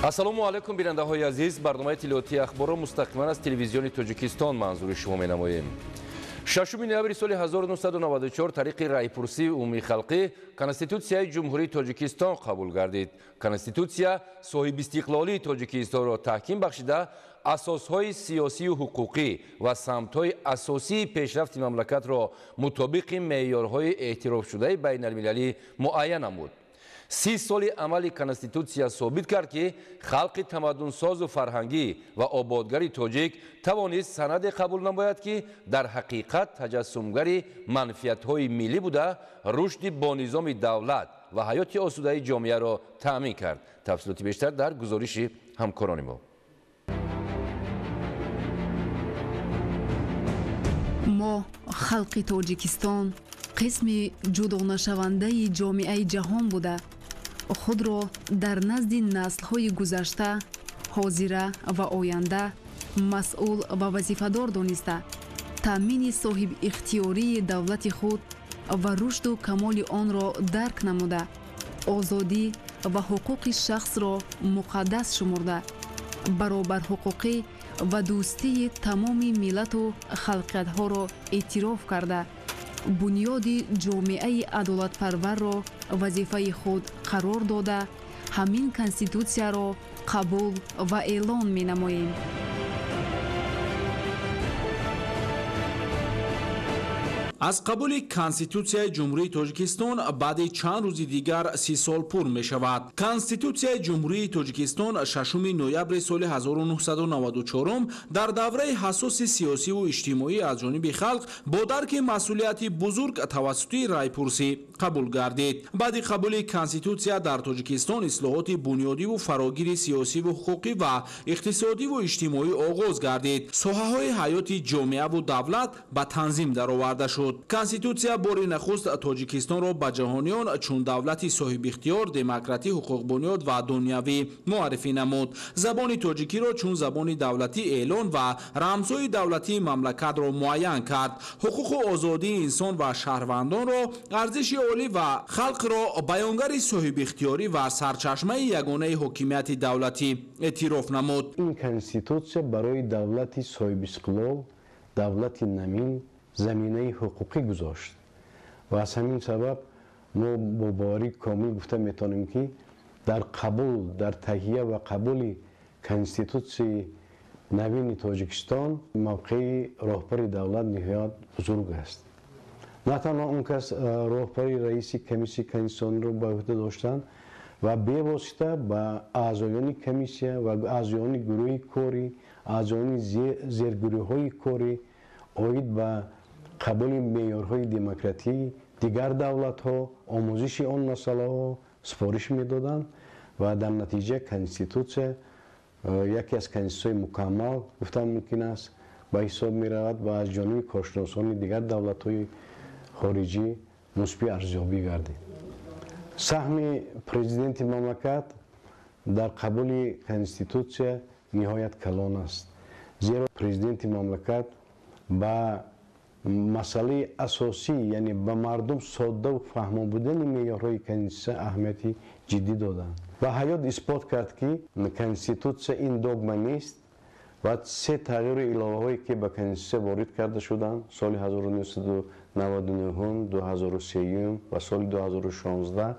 ассалому алайкум бинандаҳои азиз, барномаи тиловати ахборро мустақиман аз телевизиони Тоҷикистон манзури шумо менамоем. 6 ноябри соли 1994 тариқи райпурсии умумии халқӣ Конститутсияи Ҷумҳурии Тоҷикистон қабул гардид. Конститутсия соҳибистиқлолии Тоҷикистонро таҳким бахшида, асосҳои сиёсию ҳуқуқӣ ва самтҳои асосии пешрафти мамлакатро мутобиқи меъёрҳои эътирофшудаи байналмилалӣ муайян намуд. 30 соли амали Конститутсия собит кард ки халқи тамаддунсозу фарҳангӣ ва ободгари тоҷик тавонист санаде қабул намояд ки дар ҳақиқат таҷассумгари манфиатҳои миллӣ буда рушди бонизоми давлат ва ҳаёти осудаи ҷомеаро таъмин кард. тафсилоти бештар дар гузориши ҳамкорони мо. мо халқи Тоҷикистон қисми ҷудонашавандаи ҷомеаи ҷаҳон буда худро дар назди наслҳои гузашта, ҳозира ва оянда масъул ва вазифадор дониста таъмини соҳибихтиёрии давлати худ ва рушду камоли онро дарк намуда, озодӣ ва ҳуқуқи шахсро муқаддас шумурда, баробарҳуқуқӣ ва дӯстии тамоми миллату халқиятҳоро эътироф карда, бунёди ҷомеаи адолатпарварро вазифаи худ қарор дода, ҳамин конститутсияро қабул ва эълон менамоем. аз қабули Конститутсияи Ҷумҳурии Тоҷикистон баъди чанд рӯзи дигар 30 сол пур мешавад. Конститутсияи Ҷумҳурии Тоҷикистон 6 ноябри соли 1994 дар давраи ҳасоси сиёсиву иҷтимоӣ аз ҷониби халқ бо дарки масъулияти бузург тавассути райпурсӣ қабул гардид. баъди қабули Конститутсия дар Тоҷикистон ислоҳоти бунёдиву фарогири сиёсиву ҳуқуқӣ ва иқтисодиву иҷтимоӣ оғоз гардид. соҳаҳои ҳаёти ҷомеаву давлат ба танзим дароварда шуд. Конститутсия бори нахуст Тоҷикистонро ба ҷаҳониён чун давлати соҳибихтиёр, демократӣ, ҳуқуқбунёд ва дунявӣ муаррифӣ намуд. забони тоҷикиро чун забони давлатӣ эълон ва рамзҳои давлатии мамлакатро муайян кард. ҳуқуқу озодии инсон ва шаҳрвандонро, арзиши олӣ ва халқро баёнгари соҳибихтиёрӣ ва сарчашмаи ягонаи ҳокимияти давлатӣ эътироф намуд. ин конститутсия барои давлати соҳибистиқлол, давлати намин заминаи ҳуқуқӣ гузошт ва аз ҳамин сабаб мо бо боварии комил гуфта метавонем ки дар қабул, дар таҳия ва қабули конститутсияи навини Тоҷикистон мавқеи роҳбари давлат ниҳоят бузург аст. на танҳо он кас роҳбари раиси комиссияи конститутсиониро ба уҳда доштанд ва бевосита ба аъзоёни комиссия ва аъзоёни гурӯҳи корӣ, аъзоёни зергурӯҳҳои корӣ оид ба қабули меъёрҳои демократии дигар давлатҳо, омӯзиши он масъалаҳо супориш медоданд ва дар натиҷа конститутсия яке аз конститутсияи мукаммал гуфтан мумкин аст ба ҳисоб меравад ва аз ҷониби коршиносони дигар давлатҳои хориҷӣ мусби арзёбӣ гардид. саҳми президенти мамлакат дар қабули конститутсия ниҳоят калон аст, зеро президенти мамлакат ба масъалаи асосӣ, яъне ба мардум соддаву фаҳмо будани меъёрҳои конститутсия аҳамияти ҷиддӣ доданд. ва ҳаёт исбот кард ки конститутсия ин догма нест ва се тағйири иловаҳое ки ба конститутсия ворид карда шуданд соли 1999, 2003 ва соли 2016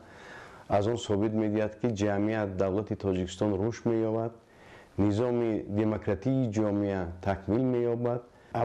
аз он собит медиҳад ки ҷамъият давлати Тоҷикистон рушд меёбад, низоми демократии ҷомеа такмил меёбад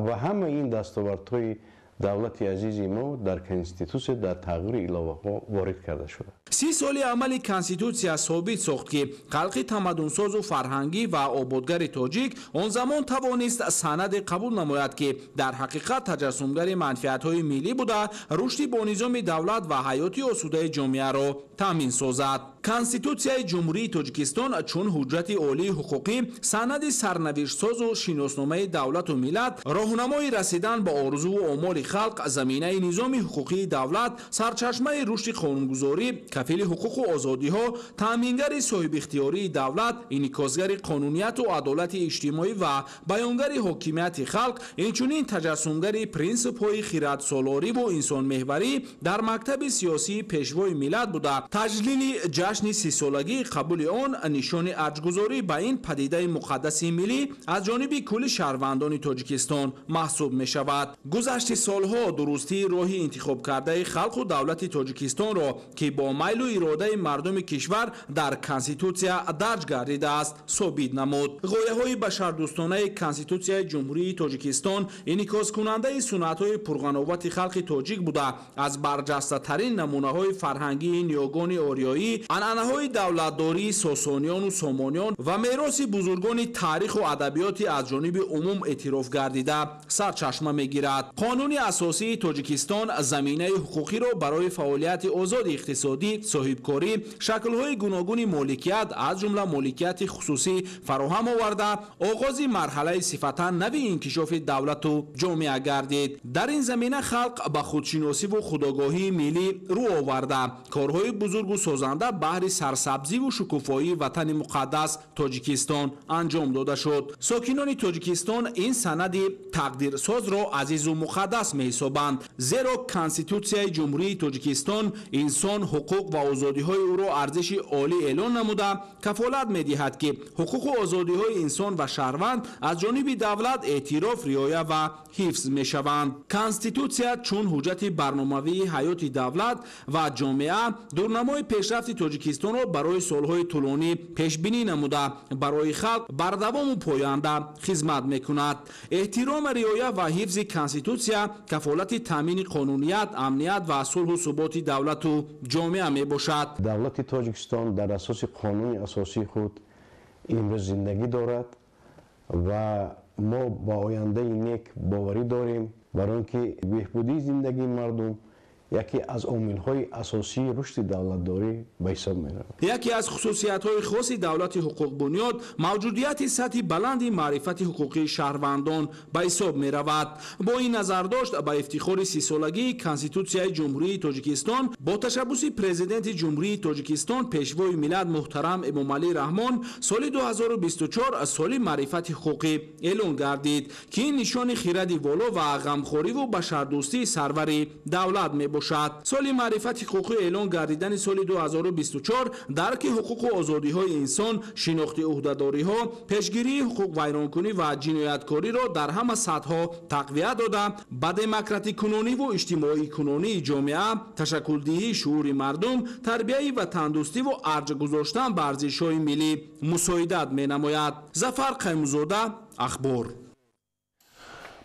ва ҳама ин дастовардҳои давлати азизи мо дар конститутсия дар тағйири иловаҳо ворид карда шуда. 30 соли амали Конститутсия собит сохт ки халқи тамаддунсозу фарҳангӣ ва ободгари тоҷик он замон тавонист санаде қабул намояд ки дар ҳақиқат таҷассумгари манфиатҳои миллӣ буда рушди бонизоми давлат ва ҳаёти осудаи ҷомеаро таъмин созад. Конститутсияи Ҷумҳурии Тоҷикистон чун ҳуҷҷати олии ҳуқуқӣ, санади сарнавиштсозу шиносномаи давлату миллат, роҳнамои расидан ба орзуву омоли халқ, заминаи низоми ҳуқуқии давлат, сарчашмаи рушди қонунгузорӣ, кафили ҳуқуқу озодиҳо, таъмингари соҳибихтиёрии давлат, инъикосгари қонунияту адолати иҷтимоӣ ва баёнгари ҳокимияти халқ, инчунин таҷассумгари принсипҳои хиратсолориву инсонмеҳварӣ дар мактаби сиёсии пешвои миллат буда таҷлили ҷашн ҷашни 30-солагии қабули он нишони арҷгузорӣ ба ин падидаи муқаддаси миллӣ аз ҷониби кулли шаҳрвандони Тоҷикистон маҳсуб мешавад. Гузашти солҳо дурустии роҳи интихобкардаи халқу давлати Тоҷикистонро ки бо майлу иродаи мардуми кишвар дар конститутсия дарҷ гардидааст собит намуд. ғояҳои башардӯстонаи конститутсияи ҷумҳурии Тоҷикистон инъикоскунандаи сунъатҳои пурғановати халқи тоҷик буда аз барҷастатарин намунаҳои фарҳангии ниёгони ориёӣ, анъанаҳои давлатдории сосонёну сомониён ва мероси бузургони таъриху адабиёти аз ҷониби умум эътироф гардида сарчашма мегирад. қонуни асосии Тоҷикистон заминаи ҳуқуқиро барои фаъолияти озоди иқтисодӣ, соҳибкорӣ, шаклҳои гуногуни моликият аз ҷумла моликияти хусусӣ фароҳам оварда, оғози марҳалаи сифатан нави инкишофи давлату ҷомеа гардид. дар ин замина халқ ба худшиносиву худогоҳии миллӣ рӯ оварда корҳои бузургу созанда баҳри сарсабзиву шукуфоии ватани муқаддас Тоҷикистон анҷом дода шуд. сокинони Тоҷикистон ин санади тақдирсозро азизу муқаддас меҳисобанд, зеро конститутсияи ҷумҳурии Тоҷикистон инсон ҳуқуқ ва озодиҳои ӯро арзиши олӣ эълон намуда кафолат медиҳад ки ҳуқуқу озодиҳои инсон ва шаҳрванд аз ҷониби давлат эътироф, риоя ва ҳифз мешаванд. конститутсия чун ҳуҷҷати барномавии ҳаёти давлат ва ҷомеа дурнамои пешрафти Тоҷикистонро барои солҳои тӯлонӣ пешбинӣ намуда барои халқ бардавому поянда хизмат мекунад. эҳтиром, риоя ва ҳифзи конститутсия кафолати таъмини қонуният, амният ва сулҳу суботи давлату ҷомеа мебошад. давлати Тоҷикистон дар асоси қонуни асосии худ имрӯз зиндагӣ дорад ва мо ба ояндаи нек боварӣ дорем, барои он ки беҳбудии зиндагии мардум яке аз омилҳои асосии рушди давлатдорӣ ба ҳисоб меравад. яке аз хусусиятҳои хоси давлати ҳуқуқбунёд мавҷудияти сатҳи баланди маърифати ҳуқуқии шаҳрвандон ба ҳисоб меравад. бо ин назардошт ба ифтихори 30-солагии конститутсияи ҷумҳурии Тоҷикистон бо ташаббуси президенти ҷумҳурии Тоҷикистон пешвои миллат муҳтарам Эмомалӣ Раҳмон соли 2024 соли маърифати ҳуқуқӣ эълон гардид ки ин нишони хиради воло ва ғамхориву башардӯстии сарвари давлат мебошад. соли маърифати ҳуқуқӣ эълон гардидани соли 2024 дарки ҳуқуқу озодиҳои инсон, шинохти ӯҳдадориҳо, пешгирии ҳуқуқ вайронкунӣ ва ҷинояткориро дар ҳама сатҳҳо тақвият дода ба демократикунониву иҷтимоикунонии ҷомеа, ташаккулдиҳии шуури мардум, тарбияи ватандӯстиву арҷ гузоштан ба арзишҳои миллӣ мусоидат менамояд. Зафар Қаймузода, Ахбор.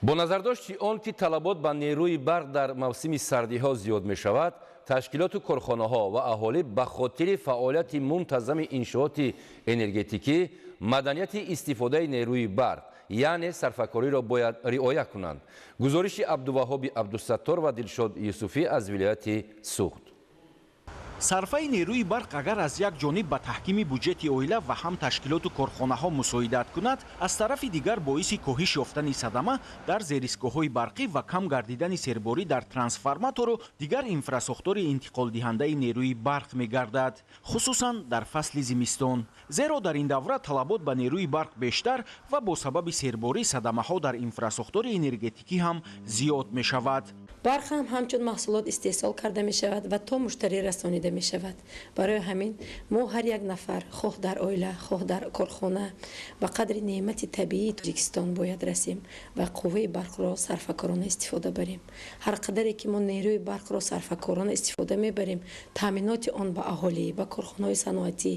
бо назардошти он ки талабот ба нерӯи барқ дар мавсими сардиҳо зиёд мешавад, ташкилоту корхонаҳо ва аҳолӣ ба хотири фаъолияти мунтазами иншооти энергетикӣ маданияти истифодаи нерӯи барқ яъне сарфакориро бояд риоя кунанд. гузориши Абдуваҳоби Абдусаттор ва Дилшод Юсуфӣ аз вилояти Суғд. сарфаи нерӯи барқ агар аз як ҷониб ба таҳкими буҷети оила ва ҳам ташкилоту корхонаҳо мусоидат кунад, аз тарафи дигар боиси коҳиш ёфтани садама дар зеристгоҳҳои барқӣ ва кам гардидани серборӣ дар трансформатору дигар инфрасохтори интиқолдиҳандаи нерӯи барқ мегардад, хусусан дар фасли зимистон. зеро дар ин давра талабот ба нерӯи барқ бештар ва бо сабаби серборӣ садамаҳо дар инфрасохтори энергетикӣ ҳам зиёд мешавад. барқ ҳам ҳамчун маҳсулот истеҳсол карда мешавад ва то муштарӣ расонида мешавад. барои ҳамин мо ҳар як нафар хоҳ дар оила, хоҳ дар корхона ба қадри неъмати табиии Тоҷикистон бояд расем ва қувваи барқро сарфакорона истифода барем. ҳар қадаре ки мо нерӯи барқро сарфакорона истифода мебарем, таъминоти он ба аҳолӣ, ба корхонаҳои саноатӣ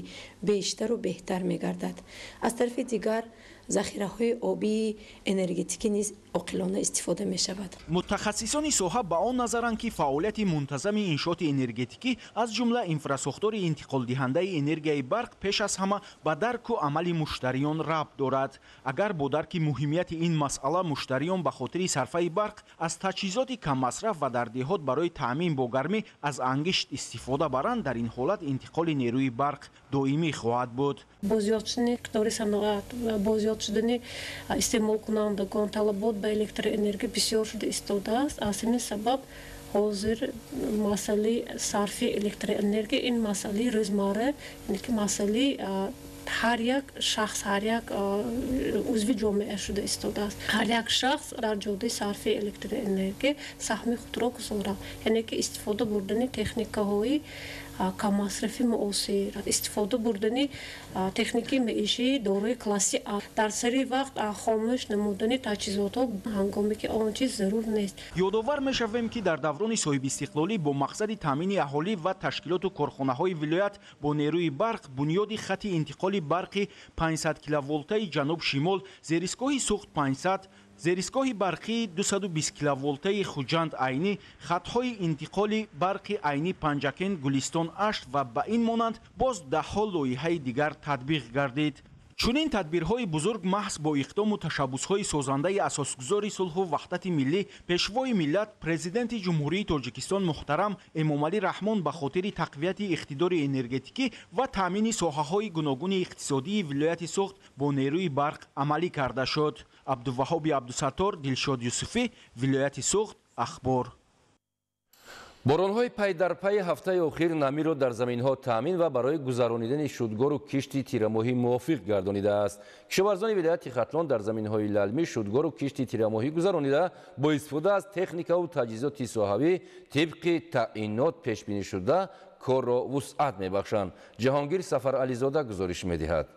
бештару беҳтар мегардад. аз тарафи дигар захираҳои обии энергетикӣ низ оқилона истифода мешавад. мутахассисони соҳа ба он назаранд ки фаъолияти мунтазами иншооти энергетикӣ аз ҷумла инфрасохтори интиқолдиҳандаи энергияи барқ пеш аз ҳама ба дарку амали муштариён рабт дорад. агар бо дарки муҳимияти ин масъала муштариён ба хотири сарфаи барқ аз таҷҳизоти каммасраф ва дар деҳот барои таъмин бо гармӣ аз ангишт истифода баранд, дар ин ҳолат интиқоли нерӯи барқ доимӣ хоҳад буд. бо зиёдшудани миқдори саноат ва бо зиёд шудани истеъмолкунандагон талабот ба электроэнергия бисёр шуда истодааст. аз ҳамин сабаб ҳозир масъалаи сарфи электроэнергия ин масъалаи рӯзмарра, ки масъалаи هر یک شخص هر یک عضو جامعه شده ایستاده است هر یک شخص در جهت صرف الکتروانرژی سهم خود را گذارد یعنی که استفاده بردن تکنیک‌های کم مصرف معاصر استفاده بردن تکنیکی معیشی دارای کلاسی در سری وقت خاموش نمودن تجهیزات هنگامی که آن چیز ضرور نیست. یادآور می‌شویم که در دوران صاحب استقلالی با مقصد تامین اهالی و تشکیلات و کارخانه‌های ولایت با نیروی برق بنیاد خط انتقال برق 500 کیلوولته جنوب شمال زیرایستگاه سوخت 500 زیرایستگاه برقی 220 کیلوولته خوجند عینی خطهای انتقال برق عینی پنجکن گلستان 8 و به این مانند باز ده‌ها لایحه دیگر تطبیق گردید. چنین تدبیرهای بزرگ محض با اقدام و تشبسهای سازنده اساسگذار صلح و وحدت ملی پیشوای ملت پرزیدنت جمهوری تاجیکستان محترم امامعلی رحمان به خاطر تقویت اقتدار انرژتیکی و تامین ساحه‌های گوناگون اقتصادی ولایت سوخت با نیروی برق عملی کرده شد. عبدالوهاب عبدالستار، دلشاد یوسفی، ولایت سوخت، اخبار. باران‌های پی در پی هفته اخیر نمی را در زمین‌ها تامین و برای گذرانیدن شودگار و کشتی تیره‌ماهی موافق گردانیده است. کشاورزان ولایت ختلان در زمین‌های للمی شودگار و کشتی تیره‌ماهی گذرانیده با استفاده از تکنیک و تجهیزات ساحوی طبق تعیینات پیش بینی شده کار را وسعت می‌بخشند. جهانگیر سفر علیزاده گزارش می‌دهد.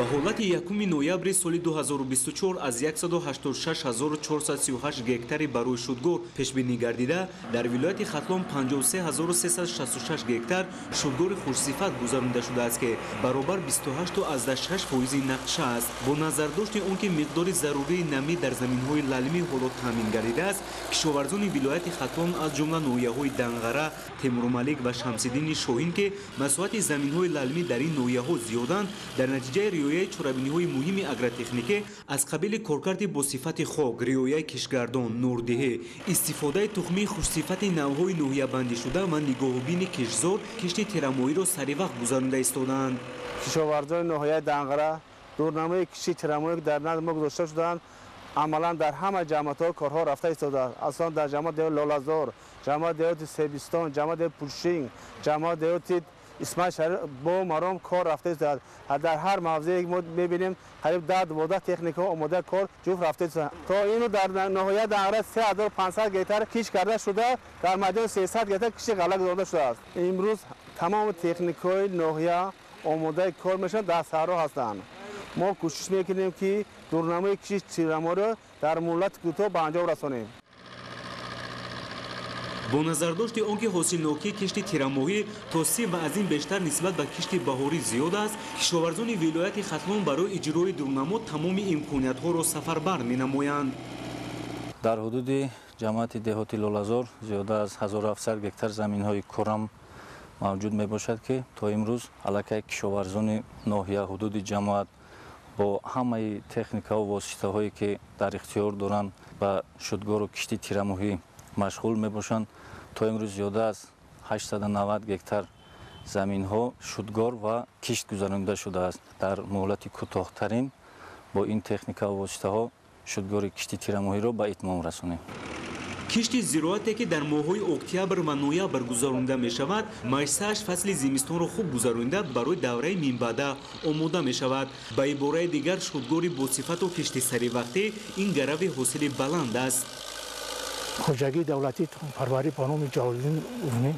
ба ҳолати 1 ноябри соли 2024 аз 186438 гектари барои шудгор пешбинӣ гардида дар вилояти хатлон 53366 гектар шудгори хушсифат гузаронида шудааст ки баробар 28.6% нақша аст. бо назардошти он ки миқдори зарурии намӣ дар заминҳои лалми ҳоло таъмин гардидааст, кишоварзони вилояти хатлон аз ҷумла ноҳияҳои Данғара, Темурмалик ва Шамсиддини Шоҳин ки масоҳати заминҳои лалмӣ дар ин ноҳияҳо зиёданд, дар натиҷаи риояи чорабиниҳои муҳими агротехникӣ аз қабили коркарди босифати хок, риояи кишгардон, нурдиҳӣ, истифодаи тухмии хушсифати навъҳои ноҳиябандишуда ва нигоҳубини кишзор кишти тирамоҳиро саривақт гузаронида истодаанд. кишоварзони ноҳияи Данғара дурнамои кишти тирамоҳи дар назди мо гузошта шуданд амалан дар ҳама ҷамъиятҳо корҳо рафта истодааст. аслан дар ҷамъияти деҳоти Лолазор, ҷамъияти деҳоти Себистон, ҷамъияти Пуршин, ҷамъияти деҳоти исмаил шариф бо маром кор рафта истодааст. дар ҳар мавзеъ мо мебинем қариб 10-12 техника омодаи кор ҷуфт рафта истодааст. то ину дар ноҳияи Данғара 3500 гектар киш карда шуда, дар майдони 300 гектар киши ғалла гузаронида шудааст. имрӯз тамоми техникаҳои ноҳия омодаи кор мешаванд, дар саҳро ҳастанд. мо кӯшиш мекунем ки дурнамои киши тирамоҳиро дар муддати кӯтоҳ ба анҷом расонем. бо назардошти он ки ҳосилнокии кишти тирамоҳӣ то 30 ва аз ин бештар нисбат ба кишти баҳорӣ зиёд аст, кишоварзони вилояти хатлон барои иҷрои дурнамо тамоми имкониятҳоро сафарбар менамоянд. дар ҳудуди ҷамъияти деҳоти Лолазор зиёда аз 1700 гектар заминҳои курам мавҷуд мебошад ки то имрӯз аллакай кишоварзони ноҳия ҳудуди ҷамъият бо ҳамаи техникаву воситаҳое ки дар ихтиёр доранд ба шудгору кишти тирамоҳӣ машғул мебошанд. то имрӯз зиёда аз 890 гектар заминҳо шудгор ва кишт гузаронида шудааст. дар муҳлати кӯтоҳтарин бо ин техникаву воситаҳо шудгори кишти тирамоҳиро ба итмом расонем. кишти зироате ки дар моҳҳои октябр ва ноябр гузаронида мешавад, майсааш фасли зимистонро хуб гузаронида барои давраи минбаъда омода мешавад. ба ибораи дигар шудгори босифату кишти саривақтӣ ин гарави ҳосили баланд аст. خوجگی دولتی تخم‌پروری به نام جلال‌الدین ارومی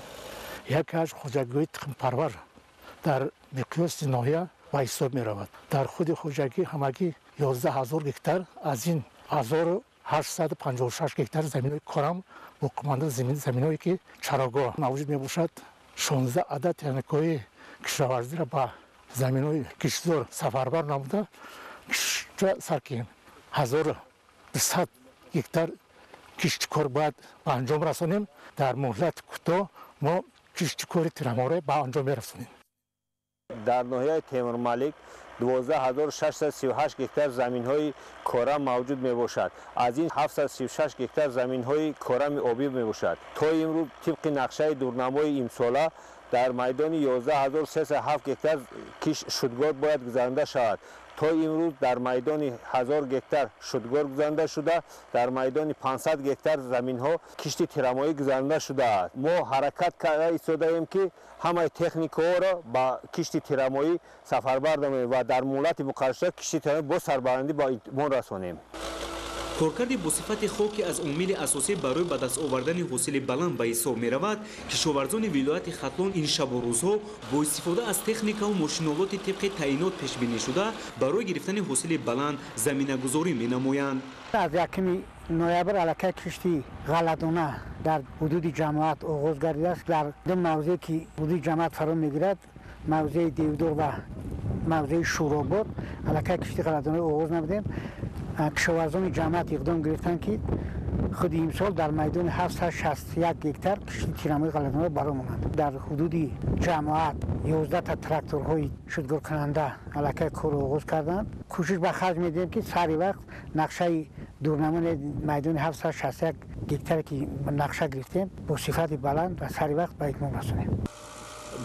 یکی از خوجگی‌های تخم‌پرور در مقیاس ناحیه به حساب می‌رود. در خود خوجگی همگی 11000 گکتار از این 1856 گکتار زمین‌های کارم با کمانده زمین‌هایی که چراگاه موجود می‌باشد. 16 عدد تکنیک‌های کشاورزی را به زمین‌های کشتزار سفربر نموده سرکیم 1200 گکتار کشتی کار باید به انجام رسانیم. در مهلت کوتاه ما کشتی کار تیره‌ماهی به انجام برسانیم. در ناحیه تیمورملک 12638 گکتار زمین‌های کارم موجود میباشد. از این 736 گکتار زمین‌های کارم آبی میباشد. تا امروز طبق نقشه دورنمای امساله در میدان 11307 گکتار کش شودگار باید گذرانده شود تا امروز در میدان 1000 گکتار شودگار گذرانده شده، در میدان 500 گکتار زمین ها کشتی تیرامایی گذرانده شده است. ما حرکت کرده ایستاده ایم که همه تکنیک ها را با کشتی تیرامایی سفربر نماییم و در مولات مقرر کشتی تیرامایی با سربلندی با ایتمان رسانیم. کارکرد با صفت خاک از عامل اساسی برای به دست آوردن حاصل بلند به حساب می رود. کشاورزان ولایت ختلان این شب و روزها با استفاده از تکنیک و ماشینالات طبق تعیینات پیش بینی شده برای گرفتن حاصل بلند زمینه گذاری می نمایند. از 1 نوامبر علاقه کشتی غلطانه در حدود جماعت آغاز گردیده است. در دو موضع که حدود جماعت فرا میگیرد، موضع دیودور و موضع شوراباد، علاقه کشتی غلطانه آغاز نمودیم. کشاورزان جماعت اقدام گرفتند که خود امسال در میدان 761 گکتار کشتی تیرامایی غلطانه برآمدند. در حدود جماعت 11 تا تراکتورهای شودگار کننده علاقه کار آغاز کردند. کوشش به خرج میدیم که سری وقت نقشه دورنمان میدان 761 گکتار که نقشه گرفتیم با صفت بلند و سری وقت به اتمام رسانیم.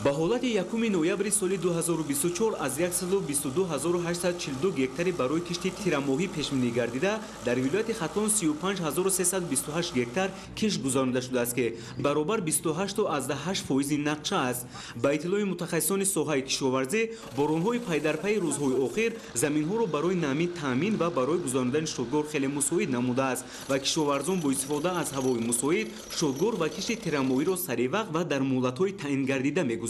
به حالت 1 نوامبر سال 2024 از 122842 گکتار برای کشتی تیرامایی پیش بینی گردیده در ولایت ختلان 35328 گکتار کش گذرانده شده است که برابر 28.8% نقشه است. به اطلاع متخصصان ساحه کشاورزی، باران‌های پی در پی روزهای اخیر زمین‌ها را برای نمی تامین و برای گذراندن شودگار خیلی مساعد نموده است و کشاورزان با استفاده از هوای مساعد شودگار و کشتی تیرامایی را سریع وقت و در مهلت‌های تعیین گردیده می‌گذرانند.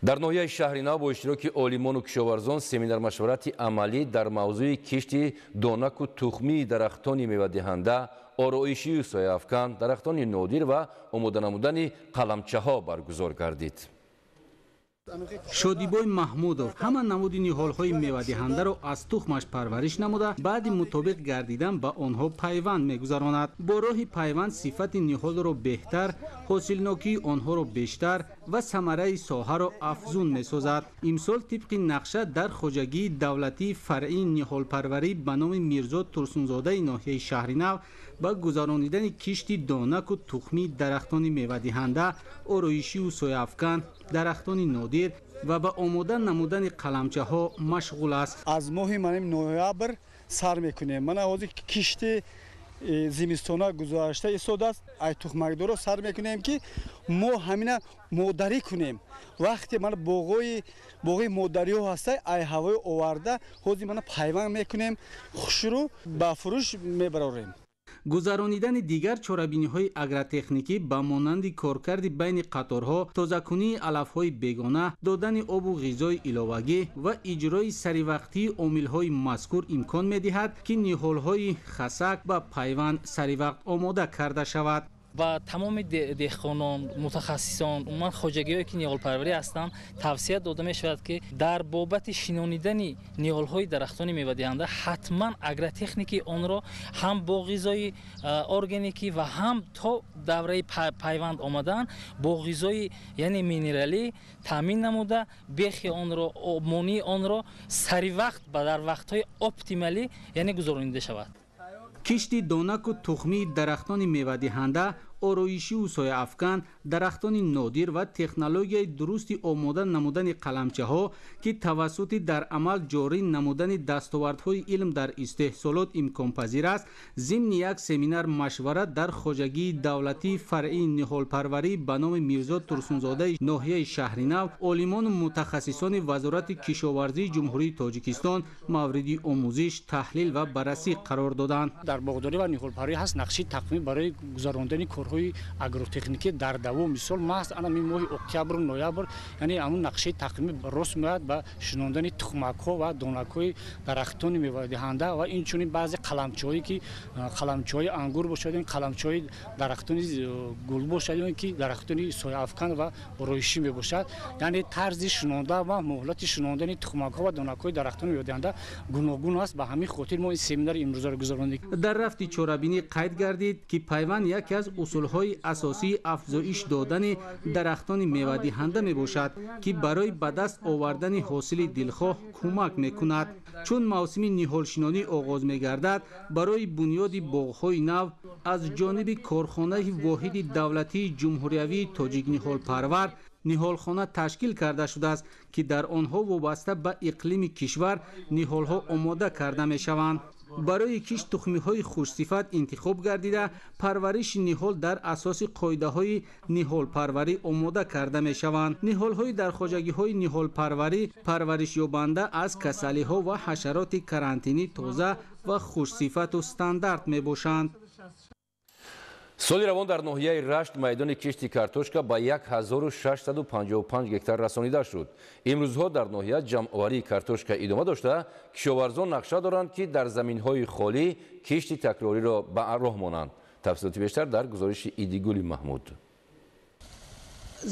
در ناحیه شهرینا با اشتراک عالمان و کشاورزان سمینار مشورت عملی در موضوع کشت دانک و تخمی درختان میوه‌دهنده، آرایشی و سایه‌افکن، درختان نادر و آماده نمودن قلمچه‌ها برگزار گردید. شادیبای محمودов ҳама намуди ниҳолҳои мевадиҳандаро аз тухмаш парвариш намуда баъди мутобиқ гардидан ба онҳо пайванд мегузаронад. бо роҳи пайванд сифати ниҳолро беҳтар, ҳосилнокии онҳоро бештар ва самараи соҳаро афзун месозад. имсол тибқи нақша дар хоҷагии давлатии фаръии ниҳолпарварӣ ба номи Мирзо Турсунзодаи ноҳияи Шаҳринав ба гузаронидани кишти донаку тухмии дарахтони мевадиҳанда, ороишиву сояафкан, дарахтони нодир ва ба омода намудани қаламчаҳо машғул аст. аз моҳи ноябр сар мекунем. мана ҳозир кишти зимистона гузашта истодааст, ай тухмакдорро сар мекунем ки мо ҳамина модарӣ кунем. вақте мана боғои модариҳо ҳастай, ай ҳавои оварда ҳозир мана пайванд мекунем, хушрӯ ба фурӯш мебарорем. гузаронидани дигар чорабиниҳои агротехникӣ ба монанди коркарди байни қаторҳо, тозакунии алафҳои бегона, додани обу ғизои иловагӣ ва иҷрои саривақтии омилҳои мазкур имкон медиҳад ки ниҳолҳои хасак ба пайванд саривақт омода карда шавад. ба тамоми деҳқонон, мутахассисон, умуман хоҷагиҳое ки ниҳолпарварӣ ҳастанд, тавсия дода мешавад ки дар бобати шинонидани ниҳолҳои дарахтони мевадиҳанда ҳатман агротехникии онро ҳам бо ғизои органикӣ ва ҳам то давраи пайванд омадан бо ғизои яъне минералӣ таъмин намуда бехи онро, монии онро саривақт ба дар вақтҳои оптималӣ яъне гузаронида шавад. кишти донаку тухмии дарахтони мевадиҳанда, ороишиву сояафкан, дарахтони нодир ва технологияи дурусти омода намудани қаламчаҳо ки тавассути дар амал ҷорӣ намудани дастовардҳои илм дар истеҳсолот имконпазир аст, зимни як семинар машварат дар хоҷагии давлатии фаръии ниҳолпарварӣ ба номи Мирзо Турсунзодаи ноҳияи Шаҳринав, олимону мутахассисони Вазорати кишоварзии Ҷумҳурии Тоҷикистон мавриди омӯзиш, таҳлил ва баррасӣ қарор доданд. дар боғдорӣ ва ниҳолпарварӣ ҳаст нақши тақвим барои гузарондани корҳои агротехникӣ дар давом мисол маҳз ана ми моҳи октябру ноябр, яъне ҳамун нақшаи тақвимӣ рост меояд ба шинондани тухмакҳо ва донакҳои дарахтони мевадиҳанда ва инчунин баъзе қаламчаҳое ки қаламчаҳои ангур бошад, қаламчаҳои дарахтони гул бошад, ки дарахтони сояафкан ва ороишӣ мебошад, яъне тарзи шинонда ва муҳлати шинондани тухмакҳо ва донакҳои дарахтони мевадиҳанда гуногун аст. ба ҳамин хотир мо ин семинари имрӯзаро гузарондем. дар рафти чорабинӣ қайд гардид ки пайванд яке аз усулҳои асосии афзоиш додани дарахтони мевадиҳанда мебошад ки барои ба даст овардани ҳосили дилхоҳ кӯмак мекунад. чун мавсими ниҳолшинонӣ оғоз мегардад, барои бунёди боғҳои нав аз ҷониби корхонаи воҳиди давлатии ҷумҳуриявии тоҷикниҳолпарвар نیهالخانه تشکیل کرده شده است که در آنها وابسته به اقلیم کشور نیهالها آماده کرده می شوند. برای کشت تخمی‌های خوش‌صفت انتخاب گردیده پرورش نیهال در اساس قاعده‌های نیهال پروری آماده کرده می‌شوند. نیهال‌های در خواجگی‌های نیهال پروری پرورش یابنده از کسلی‌ها و حشرات کرانتینی تازه و خوش‌صفت و استاندارد می‌باشند. соли равон дар ноҳияи рашт майдони кишти картошка ба 1655 гектар расонида шуд. имрӯзҳо дар ноҳия ҷамъоварии картошка идома дошта, кишоварзон нақша доранд ки дар заминҳои холӣ кишти такрориро ба роҳ монанд. тафсилоти бештар дар гузориши Идигули Маҳмуд.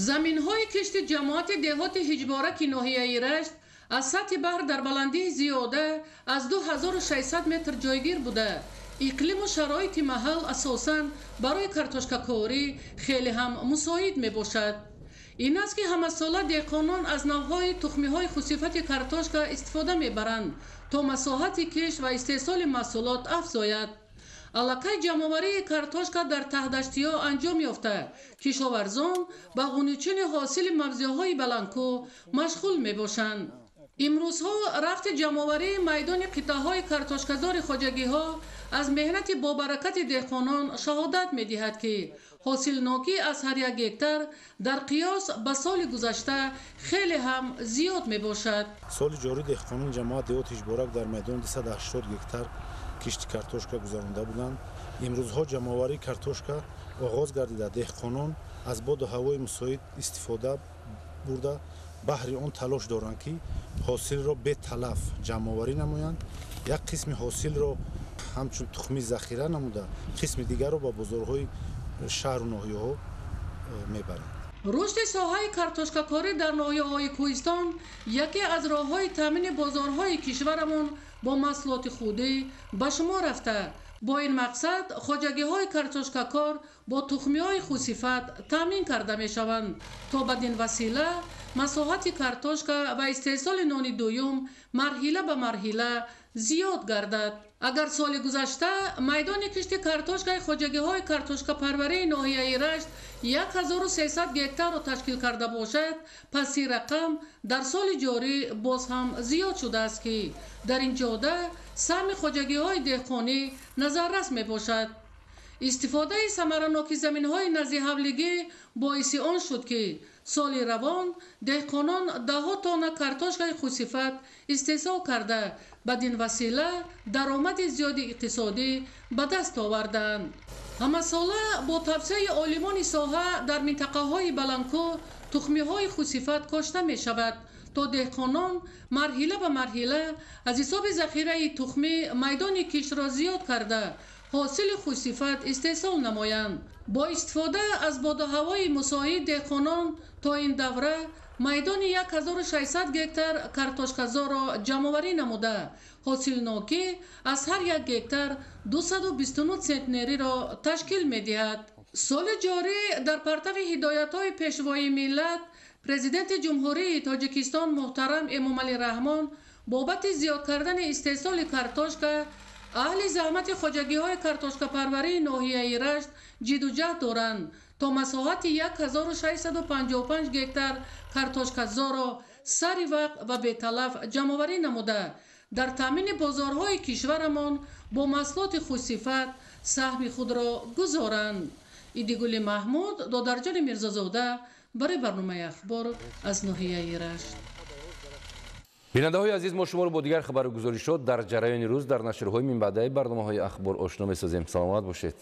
заминҳои кишти ҷамоати деҳоти ҳиҷбораки ноҳияи рашт аз сатҳи баҳр дар баландии зиёда аз 2600 метр ҷойгир буда, иқлиму шароити маҳал асосан барои картошкакорӣ хеле ҳам мусоид мебошад. ин аст ки ҳамасола деҳқонон аз навъҳои тухмиҳои хусифати картошка истифода мебаранд то масоҳати кишт ва истеҳсоли маҳсулот афзояд. аллакай ҷамъоварии картошка дар таҳдаштиҳо анҷом ёфта, кишоварзон ба ғуничини ҳосили мавзеъҳои баландкӯҳ машғул мебошанд. имрӯзҳо рафти ҷамъоварии майдони қитъаҳои картошказори хоҷагиҳо аз меҳнати бобаракати деҳқонон шаҳодат медиҳад ки ҳосилнокӣ аз ҳар як гектар дар қиёс ба соли гузашта хеле ҳам зиёд мебошад. соли ҷорӣ деҳқонон ҷамоати деҳоти ҳиҷборак дар майдони 280 гектар кишти картошка гузаронда буданд. имрӯзҳо ҷамъоварии картошка оғоз гардида деҳқонон аз боду ҳавои мусоид истифода бурда баҳри он талош доранд ки ҳосилро беталаф ҷамъоварӣ намоянд. як қисми ҳосилро ҳамчун тухми захира намуда, қисми дигарро ба бозорҳои шаҳру ноҳияҳо мебаранд. рушди соҳаи картошкакорӣ дар ноҳияҳои кӯҳистон яке аз роҳҳои таъмини бозорҳои кишварамон бо маҳсулоти худӣ ба шумор рафта. бо ин мақсад хоҷагиҳои картошкакор бо тухмиҳои хусифат таъмин карда мешаванд то бадин васила масоҳати картошка ва истеҳсоли нони дуюм марҳила ба марҳила зиёд гардад. агар соли гузашта майдони кишти картошкаи хоҷагиҳои картошкапарварии ноҳияи рашт 1300 гектарро ташкил карда бошад, пас ин рақам дар соли ҷорӣ боз ҳам зиёд шудааст ки дар ин ҷода саҳми хоҷагиҳои деҳқонӣ назаррас мебошад. истифодаи самараноки заминҳои назди ҳавлигӣ боиси он шуд ки соли равон деҳқонон даҳҳо тонна картошкаи хусифат истеҳсол карда бадин васила даромади зиёди иқтисодӣ ба даст оварданд. ҳамасола бо тавсеяи олимони соҳа дар минтақаҳои баландкӯҳ тухмиҳои хусифат кошта мешавад то деҳқонон марҳила ба марҳила аз ҳисоби захираи тухмӣ майдони киштро зиёд карда ҳосили хусифат истеҳсол намоянд. бо истифода аз бодуҳавои мусоид деҳқонон то ин давра майдони 1600 гектар картошказорро ҷамъоварӣ намуда, ҳосилнокӣ аз ҳар як гектар 229 центнериро ташкил медиҳад. соли ҷорӣ дар партави ҳидоятҳои пешвоии миллат президенти ҷумҳурии Тоҷикистон муҳтарам Эмомалӣ Раҳмон бобати зиёд кардани истеҳсоли картошка аҳли заҳмати хоҷагиҳои картошкапарварии ноҳияи рашт ҷиддуҷаҳд доранд то масоҳати 1655 гектар картошказорро сари вақт ва беталаф ҷамъоварӣ намуда дар таъмини бозорҳои кишварамон бо маҳсулоти хусифат саҳми худро гузоранд. Идигули Маҳмуд, Додарҷони Мирзозода барои барномаи ахбор аз ноҳияи рашт. бинандаҳои азиз, мо шуморо бо дигар хабару гузоришот дар ҷараёни рӯз дар нашрҳои минбаъдаи барномаҳои ахбор ошно месозем. саломат бошед.